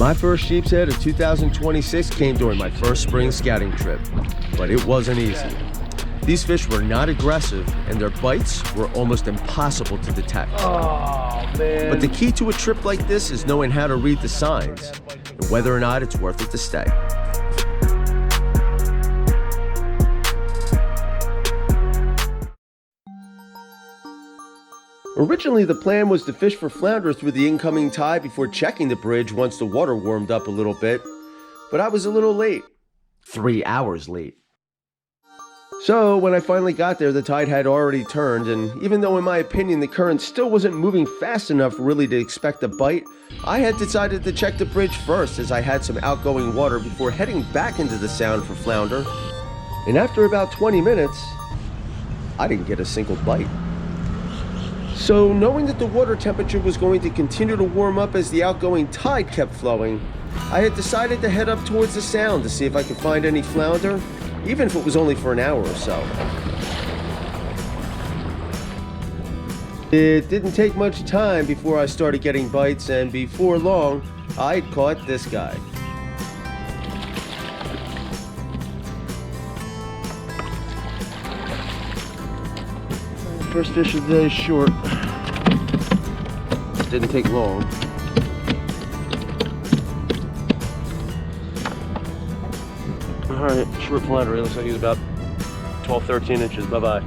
My first sheepshead of 2026 came during my first spring scouting trip, but it wasn't easy. These fish were not aggressive, and their bites were almost impossible to detect. Oh, man. But the key to a trip like this is knowing how to read the signs, and whether or not it's worth it to stay. Originally, the plan was to fish for flounder through the incoming tide before checking the bridge once the water warmed up a little bit, but I was a little late. 3 hours late. So when I finally got there, the tide had already turned, and even though in my opinion the current still wasn't moving fast enough really to expect a bite, I had decided to check the bridge first as I had some outgoing water before heading back into the sound for flounder. And after about 20 minutes, I didn't get a single bite. So knowing that the water temperature was going to continue to warm up as the outgoing tide kept flowing, I had decided to head up towards the sound to see if I could find any flounder, even if it was only for an hour or so. It didn't take much time before I started getting bites, and before long, I'd caught this guy. First fish of the day is short. Didn't take long. Alright, short flounder. It looks like he's about 12-13 inches. Bye-bye.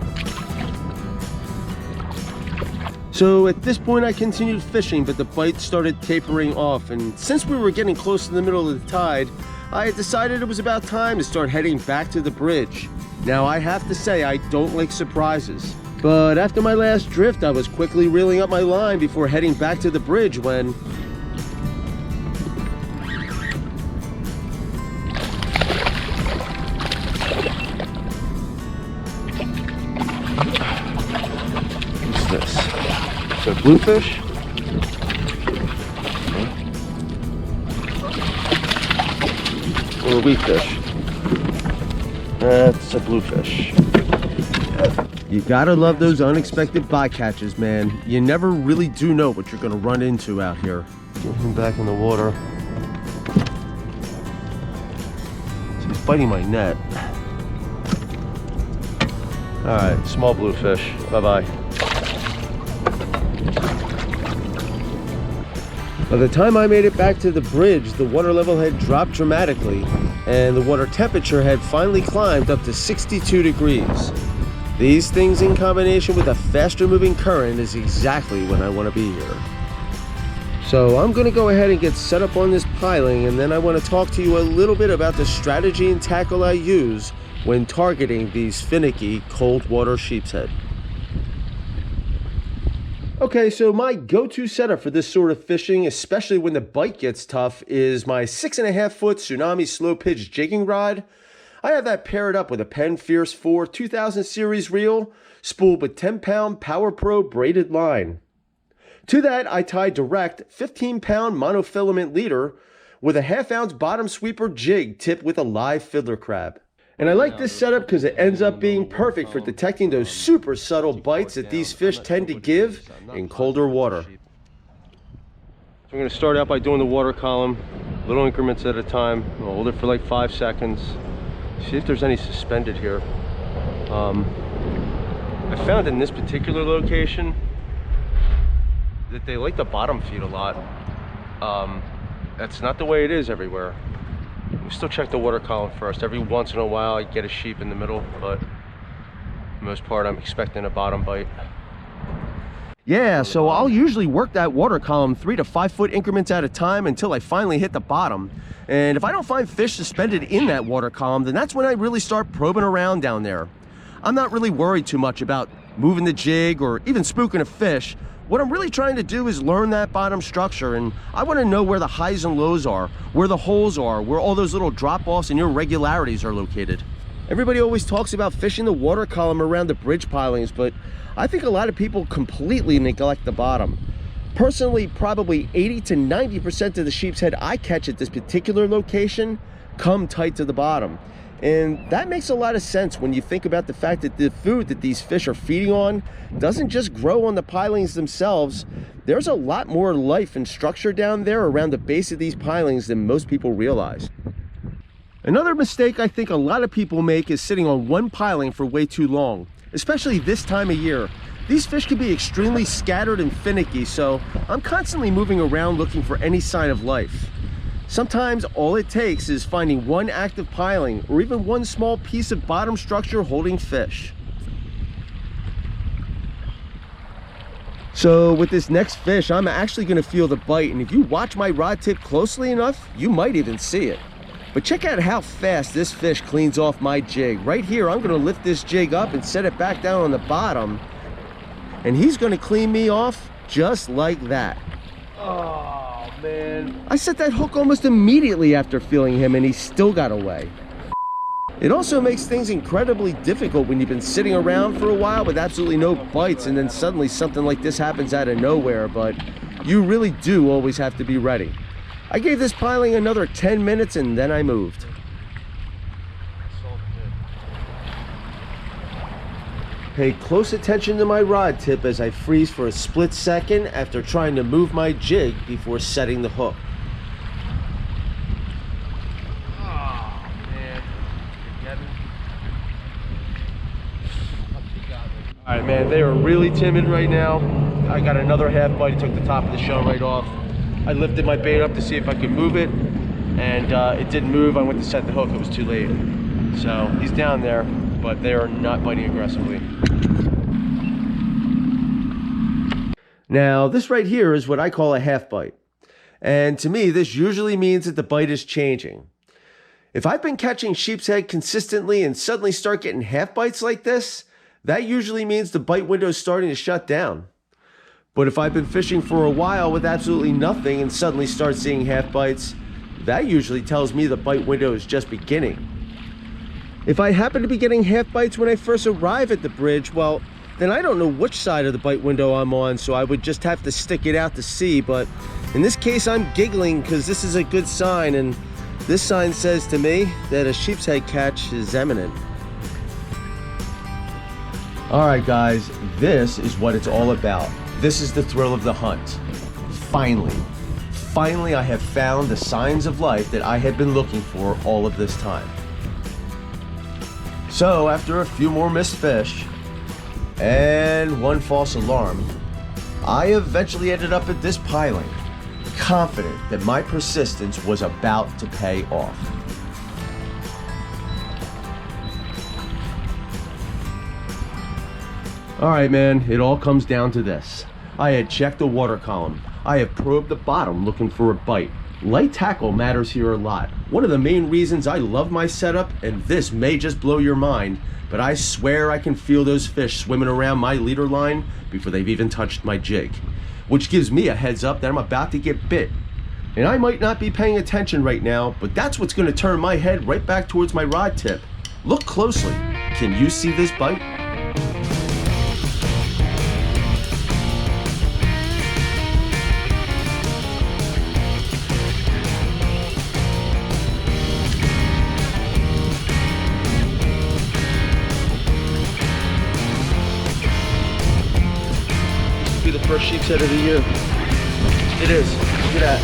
So at this point I continued fishing, but the bites started tapering off, and since we were getting close to the middle of the tide, I had decided it was about time to start heading back to the bridge. Now I have to say I don't like surprises, but after my last drift I was quickly reeling up my line before heading back to the bridge when what's this? Is that bluefish? Or a weak fish? That's a bluefish. You gotta love those unexpected bycatches, man. You never really do know what you're gonna run into out here. Get him back in the water. So he's biting my net. Alright, small bluefish. Bye-bye. By the time I made it back to the bridge, the water level had dropped dramatically, and the water temperature had finally climbed up to 62 degrees. These things in combination with a faster moving current is exactly when I want to be here. So I'm going to go ahead and get set up on this piling, and then I want to talk to you a little bit about the strategy and tackle I use when targeting these finicky cold water sheepshead. Okay, so my go-to setup for this sort of fishing, especially when the bite gets tough, is my 6.5-foot Tsunami slow pitch jigging rod. I have that paired up with a Penn Fierce IV 2000 series reel, spooled with 10-pound PowerPro braided line. To that, I tie direct 15-pound monofilament leader with a 1/2-ounce bottom sweeper jig tipped with a live fiddler crab. And I like this setup because it ends up being perfect for detecting those super subtle bites that these fish tend to give in colder water. So I'm going to start out by doing the water column, little increments at a time. I'll hold it for like 5 seconds. See if there's any suspended here. I found in this particular location that they like the bottom feed a lot. That's not the way it is everywhere. We still check the water column first. Every once in a while I get a sheep in the middle, but for the most part I'm expecting a bottom bite. Yeah, so I'll usually work that water column 3 to 5 foot increments at a time until I finally hit the bottom. And if I don't find fish suspended in that water column, then that's when I really start probing around down there. I'm not really worried too much about moving the jig or even spooking a fish. What I'm really trying to do is learn that bottom structure, and I want to know where the highs and lows are, where the holes are, where all those little drop-offs and irregularities are located. Everybody always talks about fishing the water column around the bridge pilings, but I think a lot of people completely neglect the bottom. Personally, probably 80 to 90% of the sheepshead I catch at this particular location come tight to the bottom. And that makes a lot of sense when you think about the fact that the food that these fish are feeding on doesn't just grow on the pilings themselves. There's a lot more life and structure down there around the base of these pilings than most people realize. Another mistake I think a lot of people make is sitting on one piling for way too long, especially this time of year. These fish can be extremely scattered and finicky, so I'm constantly moving around looking for any sign of life. Sometimes all it takes is finding one active piling or even one small piece of bottom structure holding fish. So with this next fish, I'm actually going to feel the bite, and if you watch my rod tip closely enough, you might even see it. But check out how fast this fish cleans off my jig. Right here, I'm going to lift this jig up and set it back down on the bottom, and he's going to clean me off just like that. Oh, man. I set that hook almost immediately after feeling him, and he still got away. It also makes things incredibly difficult when you've been sitting around for a while with absolutely no bites, and then suddenly something like this happens out of nowhere, but you really do always have to be ready. I gave this piling another 10 minutes and then I moved. Pay close attention to my rod tip as I freeze for a split second after trying to move my jig before setting the hook. Oh, man. All right, man, they are really timid right now. I got another half bite. He took the top of the shell right off. I lifted my bait up to see if I could move it, and it didn't move. I went to set the hook, it was too late. So he's down there, but they are not biting aggressively. Now, this right here is what I call a half bite. And to me, this usually means that the bite is changing. If I've been catching sheepshead consistently and suddenly start getting half bites like this, that usually means the bite window is starting to shut down. But if I've been fishing for a while with absolutely nothing and suddenly start seeing half bites, that usually tells me the bite window is just beginning. If I happen to be getting half bites when I first arrive at the bridge, well, then I don't know which side of the bite window I'm on, so I would just have to stick it out to see. But in this case, I'm giggling because this is a good sign, and this sign says to me that a sheepshead catch is imminent. All right, guys, this is what it's all about. This is the thrill of the hunt. Finally, I have found the signs of life that I had been looking for all of this time. So after a few more missed fish and one false alarm, I eventually ended up at this piling, confident that my persistence was about to pay off. All right, man, it all comes down to this. I had checked the water column. I have probed the bottom looking for a bite. Light tackle matters here a lot. One of the main reasons I love my setup, and this may just blow your mind, but I swear I can feel those fish swimming around my leader line before they've even touched my jig, which gives me a heads up that I'm about to get bit. And I might not be paying attention right now, but that's what's going to turn my head right back towards my rod tip. Look closely. Can you see this bite? The first sheepshead of the year. It is. Look at that.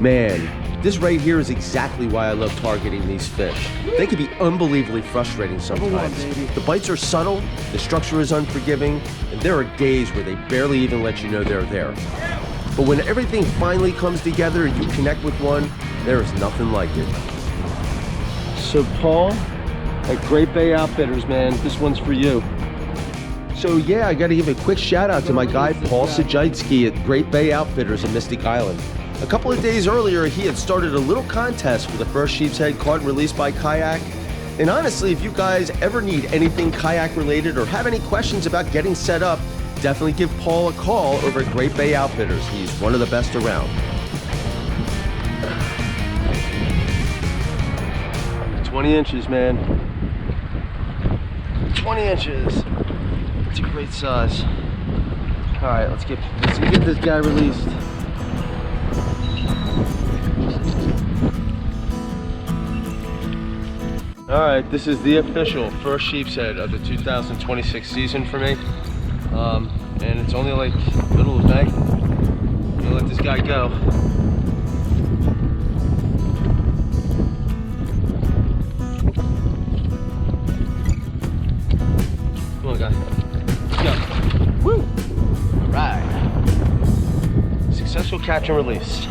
Man, this right here is exactly why I love targeting these fish. They can be unbelievably frustrating sometimes. The bites are subtle, the structure is unforgiving, and there are days where they barely even let you know they're there. But when everything finally comes together and you connect with one, there is nothing like it. So Paul at Great Bay Outfitters, man, this one's for you. So yeah, I gotta give a quick shout out to my guy Paul Sajitsky at Great Bay Outfitters in Mystic Island. A couple of days earlier, he had started a little contest for the first sheepshead caught and released by kayak. And honestly, if you guys ever need anything kayak related or have any questions about getting set up, definitely give Paul a call over at Great Bay Outfitters. He's one of the best around. 20 inches, man. 20 inches. It's a great size. All right, let's get this guy released. All right, this is the official first sheepshead of the 2026 season for me. And it's only like middle of May. I'm gonna let this guy go. Come on, guy. Let's go. Woo! All right. Successful catch and release.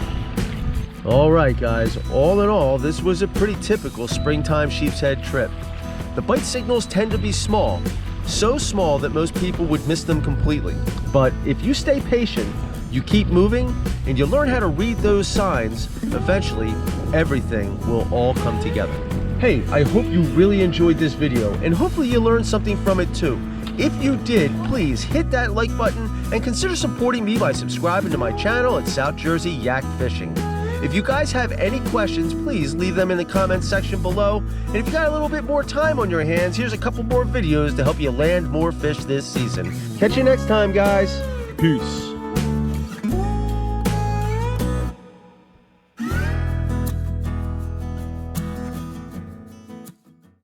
All right, guys. All in all, this was a pretty typical springtime sheepshead trip. The bite signals tend to be small, so small that most people would miss them completely. But if you stay patient, you keep moving, and you learn how to read those signs, eventually everything will all come together. Hey, I hope you really enjoyed this video, and hopefully you learned something from it too. If you did, please hit that like button and consider supporting me by subscribing to my channel at South Jersey Yak Fishing. If you guys have any questions, please leave them in the comments section below. And if you got a little bit more time on your hands, here's a couple more videos to help you land more fish this season. Catch you next time, guys. Peace.